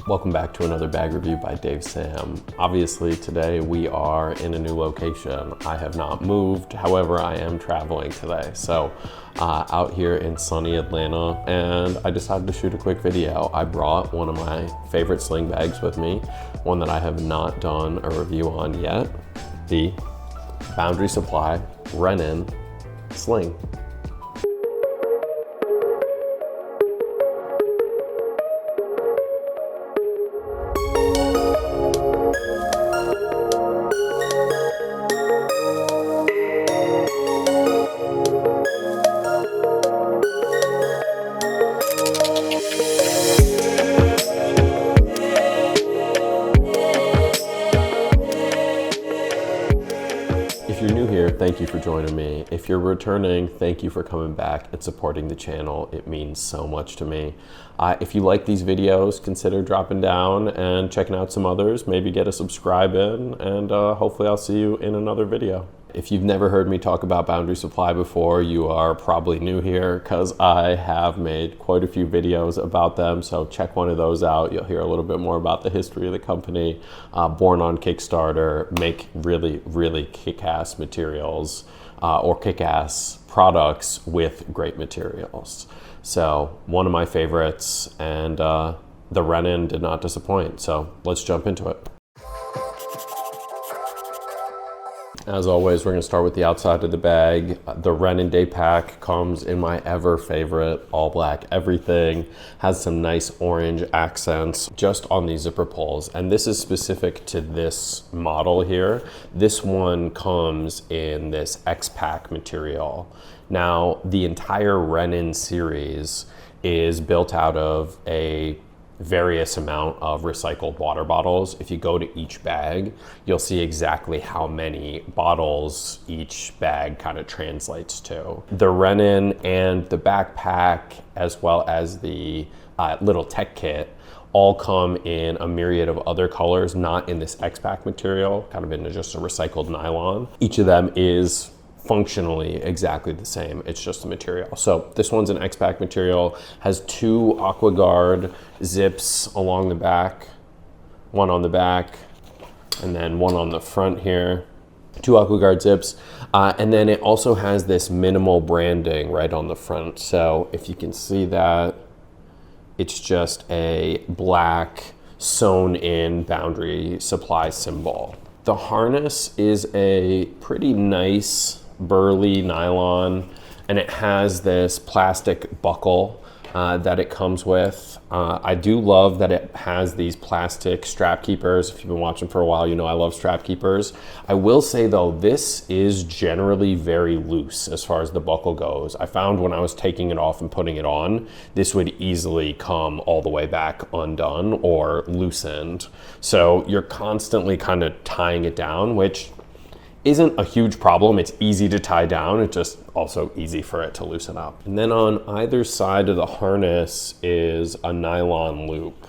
Welcome back to another bag review by Dave Sam. Obviously today we are in a new location. I have not moved, however I am traveling today. So out here in sunny Atlanta, and I decided to shoot a quick video. I brought one of my favorite sling bags with me, one that I have not done a review on yet, the Boundary Supply Rennen Sling. If you're new here, thank you for joining me. If you're returning, thank you for coming back and supporting the channel. It means so much to me. If you like these videos, consider dropping down and checking out some others. Maybe get a subscribe in, and hopefully I'll see you in another video. If you've never heard me talk about Boundary Supply before, you are probably new here because I have made quite a few videos about them, so check one of those out. You'll hear a little bit more about the history of the company. Born on Kickstarter, make really kick-ass materials or kick-ass products with great materials. So one of my favorites, and the Rennen did not disappoint, so let's jump into it. As always, we're going to start with the outside of the bag. The Rennen Day Pack comes in my ever favorite all black everything. Has some nice orange accents just on these zipper pulls. And this is specific to this model here. This one comes in this X-Pac material. Now, the entire Rennen series is built out of a various amount of recycled water bottles. If you go to each bag, you'll see exactly how many bottles each bag kind of translates to. The Rennen and the backpack, as well as the little tech kit, all come in a myriad of other colors, not in this X-Pac material, kind of in just a recycled nylon. Each of them is functionally exactly the same, it's just the material. So this one's an X-Pac material, has two AquaGuard zips along the back, one on the back and then one on the front here, two AquaGuard zips, and then it also has this minimal branding right on the front. So if you can see that, it's just a black sewn in Boundary Supply symbol. The harness is a pretty nice burly nylon, and it has this plastic buckle that it comes with. I do love that it has these plastic strap keepers. If you've been watching for a while, you know I love strap keepers. I will say though, this is generally very loose as far as the buckle goes. I found when I was taking it off and putting it on, this would easily come all the way back undone or loosened. So you're constantly kind of tying it down, which isn't a huge problem. It's easy to tie down. It's just also easy for it to loosen up. And then on either side of the harness is a nylon loop.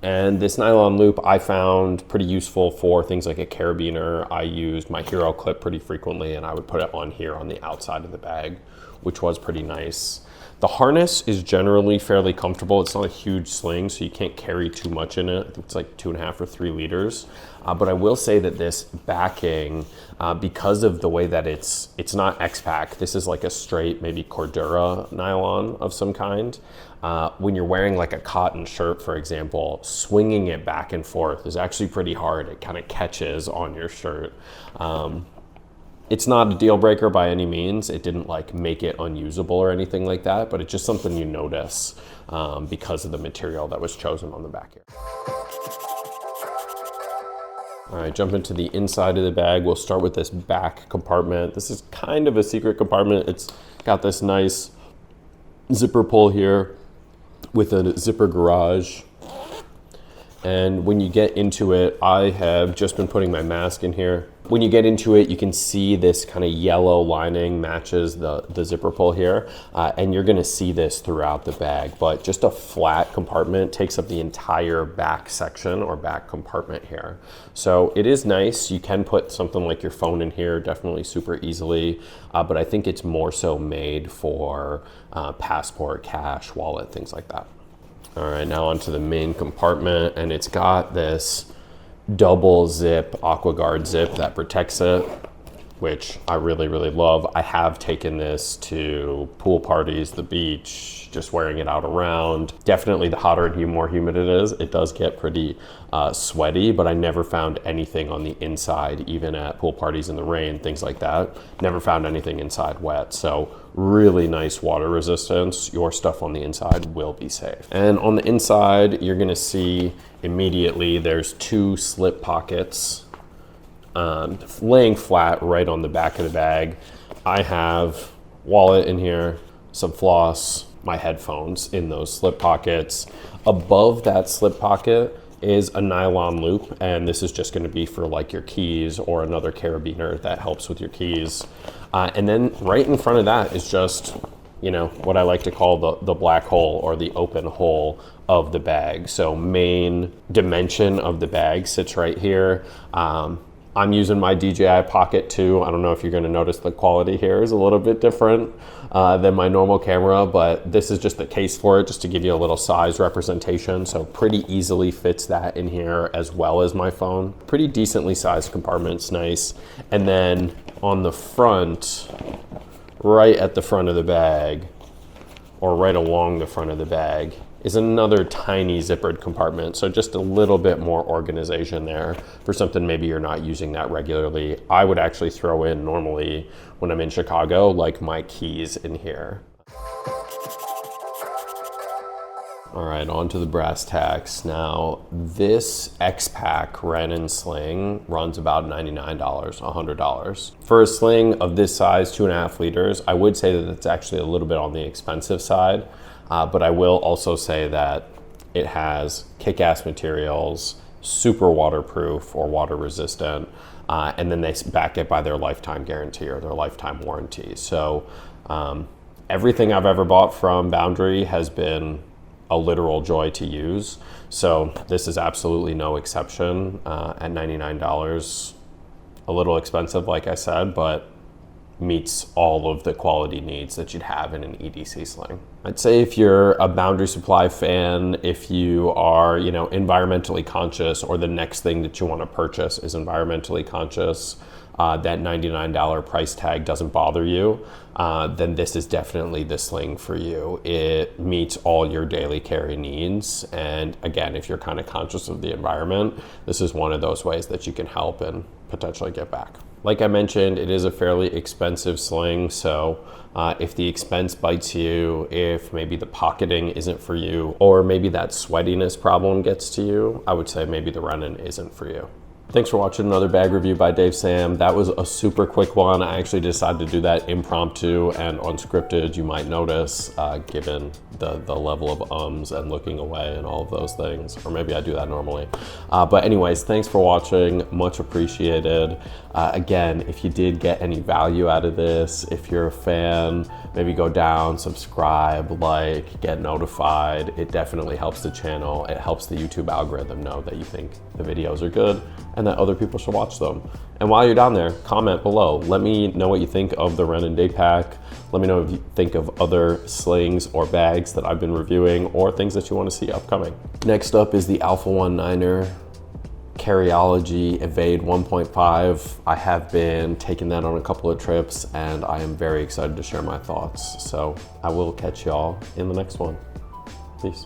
And this nylon loop I found pretty useful for things like a carabiner. I used my Hero clip pretty frequently, and I would put it on here on the outside of the bag, which was pretty nice. The harness is generally fairly comfortable. It's not a huge sling, so you can't carry too much in it. I think it's like 2.5 or 3 liters. But I will say that this backing, because of the way that it's not X-Pac, this is like a straight, maybe Cordura nylon of some kind. When you're wearing like a cotton shirt, for example, swinging it back and forth is actually pretty hard. It kind of catches on your shirt. It's not a deal breaker by any means. It didn't like make it unusable or anything like that, but it's just something you notice because of the material that was chosen on the back here. All right, jump into the inside of the bag. We'll start with this back compartment. This is kind of a secret compartment. It's got this nice zipper pull here with a zipper garage. And when you get into it, I have just been putting my mask in here. When you get into it, you can see this kind of yellow lining matches the zipper pull here. And you're gonna see this throughout the bag, but just a flat compartment takes up the entire back section or back compartment here. So it is nice. You can put something like your phone in here, definitely super easily. But I think it's more so made for passport, cash, wallet, things like that. All right, now onto the main compartment, and it's got this double zip AquaGuard zip that protects it, which I really, really love. I have taken this to pool parties, the beach, just wearing it out around. Definitely the hotter and more humid it is, it does get pretty sweaty, but I never found anything on the inside, even at pool parties in the rain, things like that. Never found anything inside wet. So really nice water resistance. Your stuff on the inside will be safe. And on the inside, you're gonna see immediately there's 2 slip pockets laying flat right on the back of the bag. I have wallet in here, some floss, my headphones in those slip pockets. Above that slip pocket is a nylon loop, and this is just going to be for like your keys or another carabiner that helps with your keys. And then right in front of that is just, you know, what I like to call the black hole or the open hole of the bag. So main dimension of the bag sits right here. I'm using my DJI Pocket 2. I don't know if you're going to notice the quality here is a little bit different than my normal camera, but this is just the case for it, just to give you a little size representation. So pretty easily fits that in here as well as my phone. Pretty decently sized compartment's nice. And then on the front, right at the front of the bag, or right along the front of the bag, is another tiny zippered compartment. So just a little bit more organization there for something maybe you're not using that regularly. I would actually throw in normally when I'm in Chicago, like my keys in here. All right, on to the brass tacks. Now, this X-Pac Rennen sling runs about $99, $100. For a sling of this size, 2.5 liters, I would say that it's actually a little bit on the expensive side. But I will also say that it has kick-ass materials, super waterproof or water resistant, and then they back it by their lifetime guarantee or their lifetime warranty. So everything I've ever bought from Boundary has been a literal joy to use. So this is absolutely no exception at $99. A little expensive, like I said, but meets all of the quality needs that you'd have in an EDC sling. I'd say if you're a Boundary Supply fan, if you are, you know, environmentally conscious, or the next thing that you want to purchase is environmentally conscious, that $99 price tag doesn't bother you, then this is definitely the sling for you. It meets all your daily carry needs. And again, if you're kind of conscious of the environment, this is one of those ways that you can help and potentially get back. Like I mentioned, it is a fairly expensive sling, so if the expense bites you, if maybe the pocketing isn't for you, or maybe that sweatiness problem gets to you, I would say maybe the Rennen isn't for you. Thanks for watching another bag review by Dave Sam. That was a super quick one. I actually decided to do that impromptu and unscripted, you might notice, given the level of ums and looking away and all of those things. Or maybe I do that normally. But anyways, thanks for watching, much appreciated. Again, if you did get any value out of this, if you're a fan, maybe go down, subscribe, like, get notified. It definitely helps the channel. It helps the YouTube algorithm know that you think the videos are good and that other people should watch them. And while you're down there, comment below. Let me know what you think of the Rennen X-Pac. Let me know if you think of other slings or bags that I've been reviewing or things that you want to see upcoming. Next up is the Alpha 19er Carryology Evade 1.5. I have been taking that on a couple of trips and I am very excited to share my thoughts. So I will catch y'all in the next one. Peace.